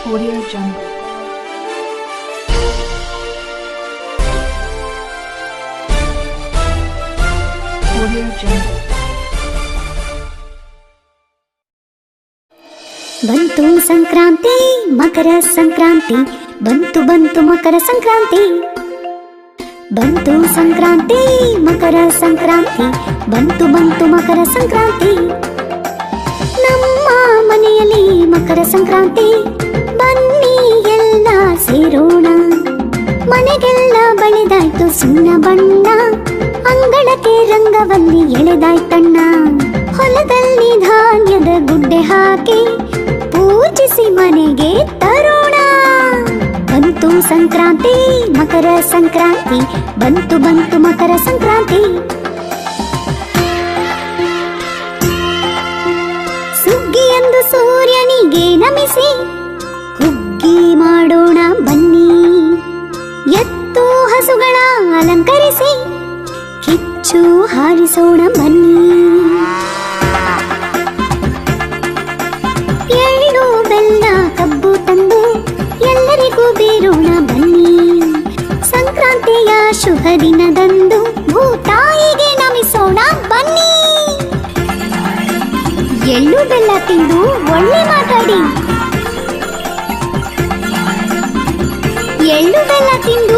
Audio Jungle. Audio Jungle. ಬಂತು ಸಂಕ್ರಾಂತಿ ಮಕರ ಸಂಕ್ರಾಂತಿ ಬಂತು ಬಂತು ಮಕರ ಸಂಕ್ರಾಂತಿ ಬಂತು ಸಂಕ್ರಾಂತಿ ಮಕರ ಸಂಕ್ರಾಂತಿ ಬಂತು ಬಂತು ಮಕರ ಸಂಕ್ರಾಂತಿ ನಮ್ಮ ಮನೆಯಲ್ಲಿ ಮಕರ ಸಂಕ್ರಾಂತಿ ಬನ್ನಿ ಎಲ್ಲ ಸೇರೋಣ ಮನೆಗೆಲ್ಲ ಬಳಿದಾಯ್ತು ಸುಣ್ಣ ಬಣ್ಣ ಅಂಗಳಕ್ಕೆ ರಂಗವಲ್ಲಿ ಎಳೆದಾಯ್ತಣ್ಣ ಹೊಲದಲ್ಲಿ ಧಾನ್ಯದ ಗುಡ್ಡೆ ಹಾಕಿ ಪೂಜಿಸಿ ಮನೆಗೆ ತರೋಣ ಬಂತು ಸಂಕ್ರಾಂತಿ ಮಕರ ಸಂಕ್ರಾಂತಿ ಬಂತು ಬಂತು ಮಕರ ಸಂಕ್ರಾಂತಿ ಸುಗ್ಗಿ ಎಂದು ಸೂರ್ಯನಿಗೆ ನಮಿಸಿ ಹುಗ್ಗಿ ಮಾಡೋಣ ಬನ್ನಿ ಎತ್ತು ಹಸುಗಳ ಅಲಂಕರಿಸಿ ಕಿಚ್ಚು ಹಾರಿಸೋಣ ಬನ್ನಿ ಎಳ್ಳು ಬೆಲ್ಲ ಕಬ್ಬು ತಂದು ಎಲ್ಲರಿಗೂ ಬೀರೋಣ ಬನ್ನಿ ಸಂಕ್ರಾಂತಿಯ ಶುಭ ದಿನದಂದು ಭೂತಾಯಿಗೆ ನಮಿಸೋಣ ಬನ್ನಿ ಎಳ್ಳು ಬೆಲ್ಲ ತಿಂದು ಒಳ್ಳೆ ಮಾತಾಡಿ ಎಳ್ಳು ಬೆಲ್ಲ ತಿಂದು